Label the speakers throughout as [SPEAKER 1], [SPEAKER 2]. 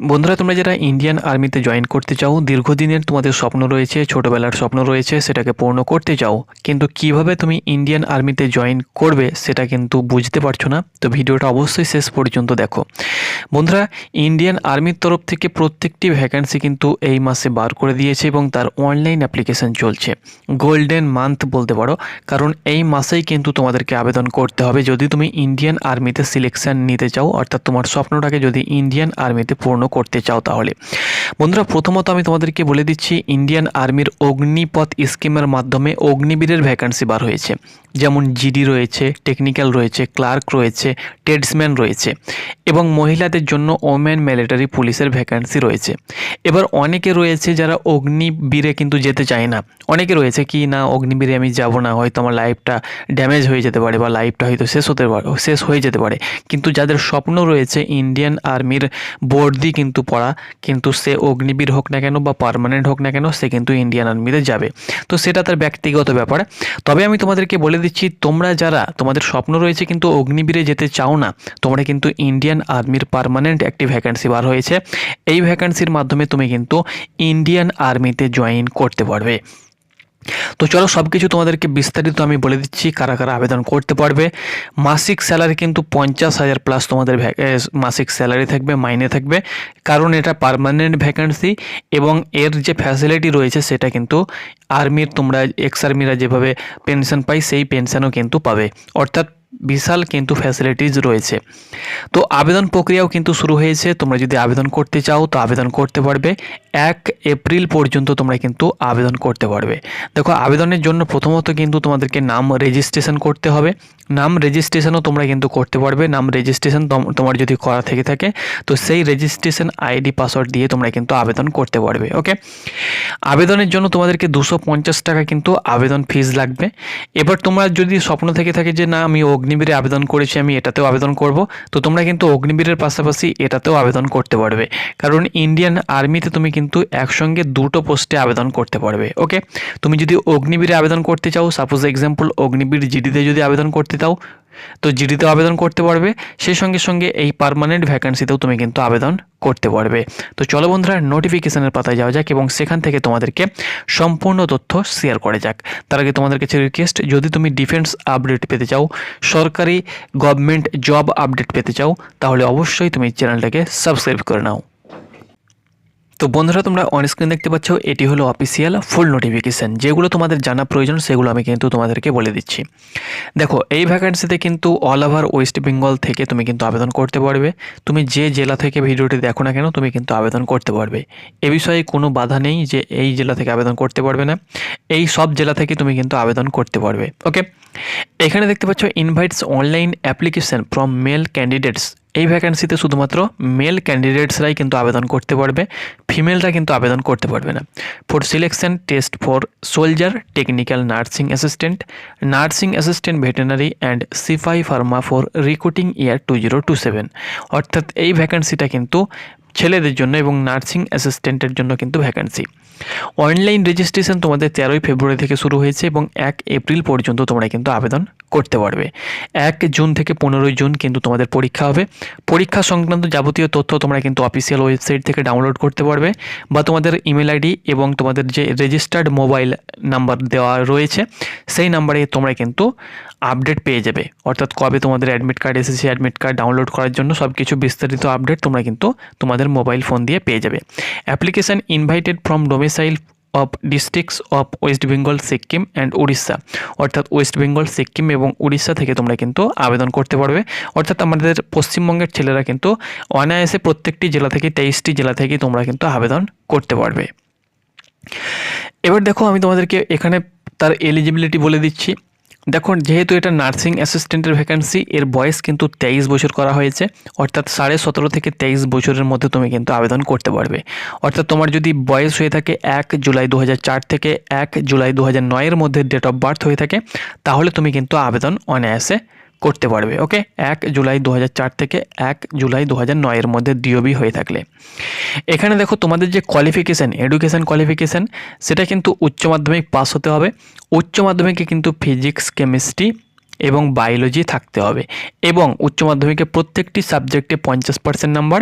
[SPEAKER 1] বন্ধুরা, তোমরা যারা ইন্ডিয়ান আর্মিতে জয়েন করতে চাও, দীর্ঘদিনের তোমাদের স্বপ্ন রয়েছে, ছোটবেলার স্বপ্ন রয়েছে, সেটাকে পূর্ণ করতে চাও, কিন্তু কিভাবে তুমি ইন্ডিয়ান আর্মিতে জয়েন করবে সেটা কিন্তু বুঝতে পারছো না। তো ভিডিওটা অবশ্যই শেষ পর্যন্ত দেখো। বন্ধুরা, ইন্ডিয়ান আর্মির তরফ থেকে প্রত্যেকটি ভ্যাকেন্সি কিন্তু এই মাসে বার করে দিয়েছে এবং তার অনলাইন অ্যাপ্লিকেশন চলছে। গোল্ডেন মান্থ বলতে পারো, কারণ এই মাসেই কিন্তু তোমাদেরকে আবেদন করতে হবে যদি তুমি ইন্ডিয়ান আর্মিতে সিলেকশন নিতে চাও, অর্থাৎ তোমার স্বপ্নটাকে যদি ইন্ডিয়ান আর্মিতে পূর্ণ করতে চাও। তাহলে বন্ধুরা, প্রথমত আমি তোমাদেরকে বলে দিচ্ছি, ইন্ডিয়ান আর্মির অগ্নিপথ স্কিমের মাধ্যমে অগ্নিবীরের ভ্যাকেন্সি বার হয়েছে। যেমন জিডি রয়েছে, টেকনিক্যাল রয়েছে, ক্লার্ক রয়েছে, ট্রেডসম্যান রয়েছে এবং মহিলাদের জন্য ওমেন মিলিটারি পুলিশের ভ্যাকেন্সি রয়েছে। এবার অনেকে রয়েছে যারা অগ্নিবীরে কিন্তু যেতে চায় না। অনেকে রয়েছে কি না, অগ্নিবীরে আমি যাব না, হয়তো আমার লাইফটা ড্যামেজ হয়ে যেতে পারে বা লাইফটা হয়তো শেষ হয়ে যেতে পারে। কিন্তু যাদের স্বপ্ন রয়েছে ইন্ডিয়ান আর্মির বর্দি কিন্তু পড়া, কিন্তু সে অগ্নিবীর হোক না কেন বা পার্মানেন্ট হোক না কেন, সে কিন্তু ইন্ডিয়ান আর্মিতে যাবে। তো সেটা তার ব্যক্তিগত ব্যাপার। তবে আমি তোমাদেরকে বলে দিচ্ছি, তোমরা যারা তোমাদের স্বপ্ন রয়েছে কিন্তু অগ্নিবীরে যেতে চাও না, তোমরা কিন্তু ইন্ডিয়ান আর্মির পার্মানেন্ট একটি ভ্যাকেন্সি বার হয়েছে। এই ভ্যাকেন্সির মাধ্যমে তুমি কিন্তু ইন্ডিয়ান আর্মিতে জয়েন করতে পারবে। তো চলো সব কিছু তোমাদেরকে বিস্তারিত আমি বলে দিচ্ছি, কারা কারা আবেদন করতে পারবে। মাসিক স্যালারি কিন্তু 50,000 প্লাস তোমাদের মাসিক স্যালারি থাকবে, মাইনে থাকবে, কারণ এটা পার্মানেন্ট ভ্যাকেন্সি এবং এর যে ফ্যাসিলিটি রয়েছে সেটা কিন্তু আর্মির, তোমরা এক্স আর্মিরা যেভাবে পেনশন পাই সেই পেনশনও কিন্তু পাবে, অর্থাৎ বিশাল কিন্তু ফ্যাসিলিটিস রয়েছে। তো আবেদন প্রক্রিয়াও কিন্তু শুরু হয়েছে। তোমরা যদি আবেদন করতে চাও তো আবেদন করতে পারবে। 1 এপ্রিল পর্যন্ত তোমরা কিন্তু আবেদন করতে পারবে। দেখো, আবেদনের জন্য প্রথমত কিন্তু তোমাদেরকে নাম রেজিস্ট্রেশন করতে হবে। নাম রেজিস্ট্রেশনও তোমরা কিন্তু করতে পারবে। নাম রেজিস্ট্রেশন তোমার যদি করা থেকে থাকে তো সেই রেজিস্ট্রেশন আইডি পাসওয়ার্ড দিয়ে তোমরা কিন্তু আবেদন করতে পারবে। ওকে, আবেদনের জন্য তোমাদেরকে 250 টাকা কিন্তু আবেদন ফিজ লাগবে। এবার তোমরা যদি স্বপ্ন থেকে থাকে যে না, আমি অগ্নিবীরে আবেদন করেছি, আমি এটাতেও আবেদন করব, তো তোমরা কিন্তু অগ্নিবীরের পাশাপাশি এটাতেও আবেদন করতে পারবে, কারণ ইন্ডিয়ান আর্মিতে তুমি কিন্তু একসঙ্গে দুটো পোস্টে আবেদন করতে পারবে। ওকে, তুমি যদি অগ্নিবীরে আবেদন করতে চাও, সাপোজ এক্সাম্পল অগ্নিবীর জিডিতে যদি আবেদন করতে চাও তো জিডিতেও আবেদন করতে পারবে, সেই সঙ্গে সঙ্গে এই পার্মানেন্ট ভ্যাকেন্সিতেও তুমি কিন্তু আবেদন করতে পারবে। তো চলো বন্ধুরা, নোটিফিকেশনের পাতায় যাওয়া যাক এবং সেখান থেকে তোমাদেরকে সম্পূর্ণ তথ্য শেয়ার করে যাক। তার আগে তোমাদের কাছে রিকোয়েস্ট, যদি তুমি ডিফেন্স আপডেট পেতে চাও, সরকারি গভর্নমেন্ট জব আপডেট পেতে চাও, তাহলে অবশ্যই তুমি চ্যানেলটাকে সাবস্ক্রাইব করে নাও। তো বন্ধুরা, তোমরা অন স্ক্রিন দেখতে পাচ্ছ, এটি হলো অফিসিয়াল ফুল নোটিফিকেশান। যেগুলো তোমাদের জানা প্রয়োজন সেগুলো আমি কিন্তু তোমাদেরকে বলে দিচ্ছি। দেখো, এই ভ্যাকেন্সিতে কিন্তু অল ওভার ওয়েস্ট বেঙ্গল থেকে তুমি কিন্তু আবেদন করতে পারবে। তুমি যে জেলা থেকে ভিডিওটি দেখো না কেন, তুমি কিন্তু আবেদন করতে পারবে। এ বিষয়ে কোনো বাধা নেই যে এই জেলা থেকে আবেদন করতে পারবে না, এই সব জেলা থেকে তুমি কিন্তু আবেদন করতে পারবে। ওকে, এখানে দেখতে পাচ্ছ invites online application from mail candidates. এই ভ্যাকেন্সিতে শুধুমাত্র মেল ক্যান্ডিডেটসরাই কিন্তু আবেদন করতে পারবে, ফিমেলরা কিন্তু আবেদন করতে পারবে না। For selection test for soldier, technical nursing assistant veterinary and সিপাই ফার্মা ফর রিক্রুটিং ইয়ার 2027। অর্থাৎ এই ভ্যাকেন্সিটা কিন্তু ছেলেদের জন্য এবং নার্সিং অ্যাসিস্ট্যান্টের জন্য কিন্তু ভ্যাকেন্সি। অনলাইন রেজিস্ট্রেশন তোমাদের 13ই ফেব্রুয়ারি থেকে শুরু হয়েছে এবং 1 এপ্রিল পর্যন্ত তোমরা কিন্তু আবেদন করতে পারবে। 1 জুন থেকে 15ই জুন কিন্তু তোমাদের পরীক্ষা হবে। পরীক্ষা সংক্রান্ত যাবতীয় তথ্য তোমরা কিন্তু অফিসিয়াল ওয়েবসাইট থেকে ডাউনলোড করতে পারবে, বা তোমাদের ইমেল আইডি এবং তোমাদের যে রেজিস্টার্ড মোবাইল নাম্বার দেওয়া রয়েছে সেই নাম্বারে তোমরা কিন্তু আপডেট পেয়ে যাবে। অর্থাৎ কবে তোমাদের অ্যাডমিট কার্ড এসেছে, অ্যাডমিট কার্ড ডাউনলোড করার জন্য সব কিছু বিস্তারিত আপডেট তোমরা কিন্তু তোমাদের মোবাইল ফোন দিয়ে পেয়ে যাবে। Application invited from domicile of districts of West Bengal, Sikkim and Orissa. অর্থাৎ ওয়েস্ট বেঙ্গল, সিকিম এবং উড়িষ্যা থেকে তোমরা কিন্তু আবেদন করতে পারবে। অর্থাৎ আমাদের পশ্চিমবঙ্গের ছেলেরা কিন্তু অনায়াসে প্রত্যেকটি জেলা থেকে 23টি জেলা থেকে তোমরা কিন্তু আবেদন করতে পারবে। এবার দেখো, আমি তোমাদেরকে এখানে তার এলিজিবিলিটি বলে দিচ্ছি। দেখো, যেহেতু এটা নার্সিং অ্যাসিস্ট্যান্টের ভ্যাকেন্সি, এর বয়স কিন্তু 23 বছর করা হয়েছে। অর্থাৎ 17.5 থেকে 23 বছরের মধ্যে তুমি কিন্তু আবেদন করতে পারবে। অর্থাৎ তোমার যদি বয়স হয়ে থাকে 1 জুলাই 2004 থেকে 1 জুলাই 2009 মধ্যে ডেট অফ বার্থ হয়ে থাকে, তাহলে তুমি কিন্তু আবেদন অনায়াসে করতে পারবে। ওকে, 1 জুলাই 2004 থেকে 1 জুলাই 2009 মধ্যে ডিওবি হয়ে থাকলে। এখানে দেখো, তোমাদের যে কোয়ালিফিকেশান, এডুকেশান কোয়ালিফিকেশান, সেটা কিন্তু উচ্চ মাধ্যমিক পাস হতে হবে। উচ্চ মাধ্যমিকে কিন্তু ফিজিক্স, কেমিস্ট্রি এবং বায়োলজি থাকতে হবে, এবং উচ্চ মাধ্যমিকে প্রত্যেকটি সাবজেক্টে 50% নাম্বার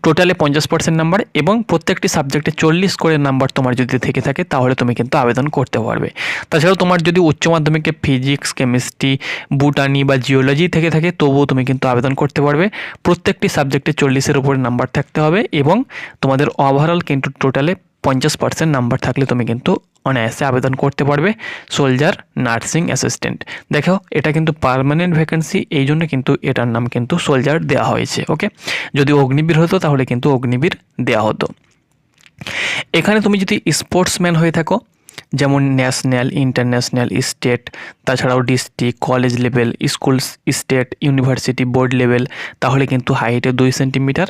[SPEAKER 1] টোটালে 50% নাম্বার এবং প্রত্যেকটি সাবজেক্টে 40 করে নাম্বার তোমার যদি থেকে থাকে তাহলে তুমি কিন্তু আবেদন করতে পারবে। তাছাড়াও তোমার যদি উচ্চ মাধ্যমিকে ফিজিক্স, কেমিস্ট্রি, বুটানি বা জিওলজি থেকে থাকে তবুও তুমি কিন্তু আবেদন করতে পারবে। প্রত্যেকটি সাবজেক্টে 40-এর উপরে নাম্বার থাকতে হবে এবং তোমাদের ওভারঅল কিন্তু টোটালে 50% নাম্বার থাকলে তুমি কিন্তু অনায়াসে আবেদন করতে পারবে সোলজার নার্সিং অ্যাসিস্ট্যান্ট। দেখো এটা কিন্তু পার্মানেন্ট ভ্যাকেন্সি, এই জন্য কিন্তু এটার নাম কিন্তু সোলজার দেওয়া হয়েছে। ওকে, যদি অগ্নিবীর হতো তাহলে কিন্তু অগ্নিবীর দেওয়া হতো। এখানে তুমি যদি স্পোর্টসম্যান হয়ে থাকো, যেমন ন্যাশনাল, ইন্টারন্যাশনাল, স্টেট, তাছাড়াও district, college level, school, state, university, board level, তাহলে কিন্তু হাইটে 2 সেন্টিমিটার,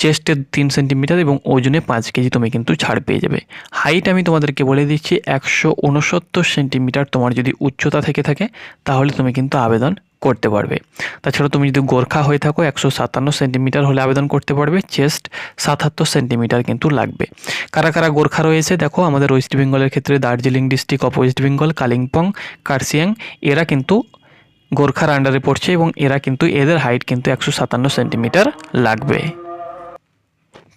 [SPEAKER 1] চেস্টে 3 সেন্টিমিটার এবং ওজনে 5 কেজি তুমি কিন্তু ছাড় পেয়ে যাবে। হাইট আমি তোমাদেরকে বলে দিচ্ছি 169 সেন্টিমিটার তোমার যদি উচ্চতা থেকে থাকে তাহলে তুমি কিন্তু আবেদন করতে পারবে। তাছাড়া তুমি যদি গোর্খা হয়ে থাকো 157 সেন্টিমিটার হলে আবেদন করতে পারবে, চেস্ট 77 সেন্টিমিটার কিন্তু লাগবে। কারা কারা গোর্খা রয়েছে দেখো, আমাদের ওয়েস্ট বেঙ্গলের ক্ষেত্রে দার্জিলিং ডিস্ট্রিক্ট অফ ওয়েস্ট বেঙ্গল, কালিম্পং, কার্শিয়াং, এরা কিন্তু গোর্খার আন্ডারে পড়ছে এবং এরা কিন্তু এদের হাইট কিন্তু 157 সেন্টিমিটার লাগবে।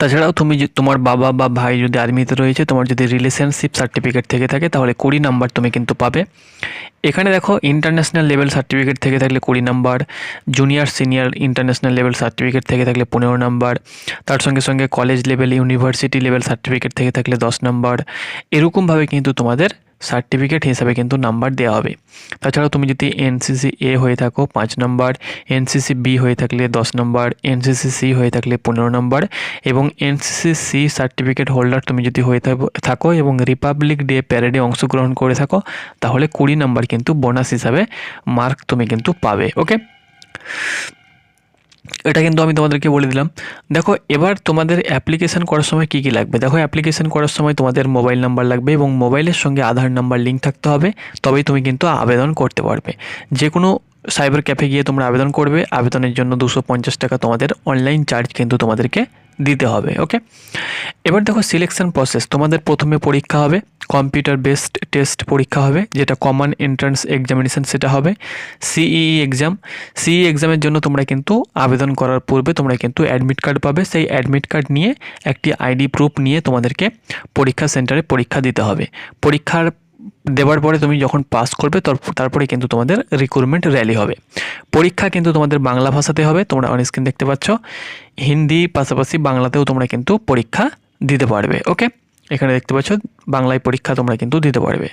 [SPEAKER 1] তাছাড়াও তুমি তোমার বাবা বা ভাই যদি আর্মিতে রয়েছে, তোমার যদি রিলেশনশিপ সার্টিফিকেট থেকে থাকে তাহলে 20 নাম্বার তুমি কিন্তু পাবে। এখানে দেখো ইন্টারন্যাশনাল লেভেল সার্টিফিকেট থেকে থাকলে 20 number, junior senior international level certificate থেকে থাকলে 15 নাম্বার, তার সঙ্গে সঙ্গে college level, university level certificate থেকে থাকলে 10 নাম্বার, এরকমভাবে কিন্তু তোমাদের সার্টিফিকেট হিসাবে কিন্তু নাম্বার দেওয়া হবে। তাছাড়াও তুমি যদি এনসিসি এ হয়ে থাকো 5 নম্বর, এনসিসি বি হয়ে থাকলে 10 নম্বর, এনসিসি সি হয়ে থাকলে 15 নম্বর এবং এনসিসি সি সার্টিফিকেট হোল্ডার তুমি যদি হয়ে থাকো এবং রিপাবলিক ডে প্যারেডে অংশগ্রহণ করে থাকো তাহলে 20 নম্বর কিন্তু বোনাস হিসাবে মার্ক তুমি কিন্তু পাবে। ওকে, এটা কিন্তু আমি তোমাদেরকে বলে দিলাম। দেখো এবার তোমাদের অ্যাপ্লিকেশন করার সময় কি কি লাগবে। দেখো অ্যাপ্লিকেশন করার সময় তোমাদের মোবাইল নাম্বার লাগবে এবং মোবাইলের সঙ্গে আধার নাম্বার লিঙ্ক থাকতে হবে, তবেই তুমি কিন্তু আবেদন করতে পারবে। যে কোনো সাইবার ক্যাফে গিয়ে তোমরা আবেদন করবে, আবেদনের জন্য 250 টাকা তোমাদের অনলাইন চার্জ কিন্তু তোমাদেরকে দিতে হবে। ওকে, এবার দেখো সিলেকশন প্রসেস, তোমাদের প্রথমে পরীক্ষা হবে, কম্পিউটার বেসড টেস্ট পরীক্ষা হবে, যেটা কমন এন্ট্রান্স এক্সামিনেশন সেটা হবে। সিইই এক্সামের জন্য তোমরা কিন্তু আবেদন করার পূর্বে তোমরা কিন্তু অ্যাডমিট কার্ড পাবে, সেই অ্যাডমিট কার্ড নিয়ে একটি আইডি প্রুফ নিয়ে তোমাদেরকে পরীক্ষা সেন্টারে পরীক্ষা দিতে হবে। পরীক্ষার দেওয়ার পরে তুমি যখন পাস করবে তারপরে কিন্তু তোমাদের রিক্রুটমেন্ট র্যালি হবে। পরীক্ষা কিন্তু তোমাদের বাংলা ভাষাতে হবে, তোমরা অন স্ক্রিন দেখতে পাচ্ছ। হিন্দি পাশাপাশি বাংলাতেও তোমরা কিন্তু পরীক্ষা দিতে পারবে। ওকে, এখানে দেখতে পাচ্ছ বাংলায় পরীক্ষা তোমরা কিন্তু দিতে পারবে।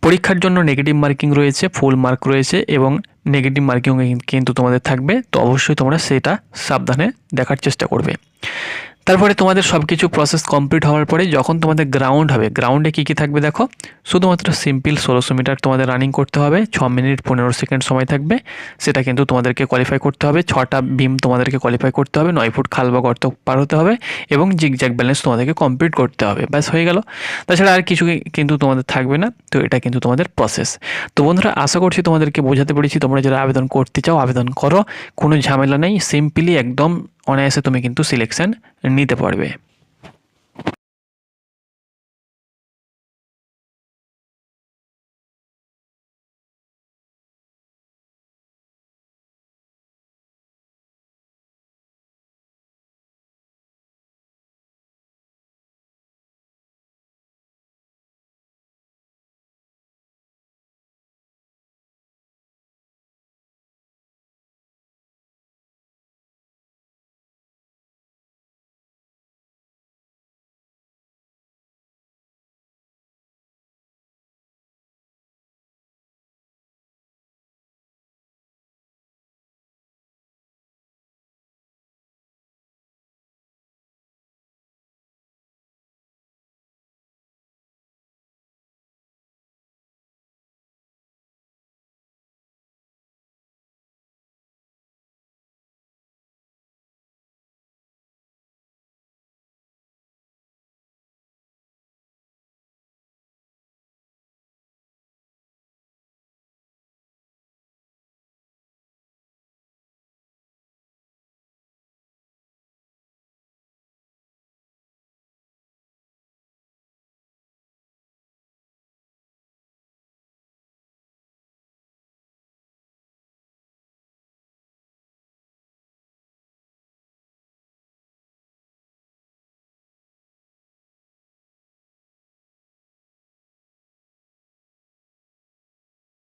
[SPEAKER 1] পরীক্ষার জন্য নেগেটিভ মার্কিং রয়েছে, ফুল মার্ক রয়েছে এবং নেগেটিভ মার্কিং কিন্তু তোমাদের থাকবে, তো অবশ্যই তোমরা সেটা সাবধানে দেখার চেষ্টা করবে। তারপরে তোমাদের সব কিছু প্রসেস কমপ্লিট হওয়ার পরে যখন তোমাদের গ্রাউন্ড হবে, গ্রাউন্ডে কী কী থাকবে দেখো, শুধুমাত্র সিম্পল 1600 মিটার তোমাদের রানিং করতে হবে, 6 মিনিট 15 সেকেন্ড সময় থাকবে, সেটা কিন্তু তোমাদেরকে কোয়ালিফাই করতে হবে। 6টা বিম তোমাদেরকে কোয়ালিফাই করতে হবে, 9 ফুট খাল বা গর্ত পার হতে হবে এবং জিগজ্যাগ ব্যালেন্স তোমাদেরকে কমপ্লিট করতে হবে, ব্যাস হয়ে গেল। তাছাড়া আর কিছু কিন্তু তোমাদের থাকবে না, তো এটা কিন্তু তোমাদের প্রসেস। তো বন্ধুরা আশা করছি তোমাদেরকে বোঝাতে পেরেছি। তোমরা যারা আবেদন করতে চাও আবেদন করো, কোনো ঝামেলা নেই, সিম্পলি একদম অনায়াসে তুমি কিন্তু সিলেকশন নিতে পারবে।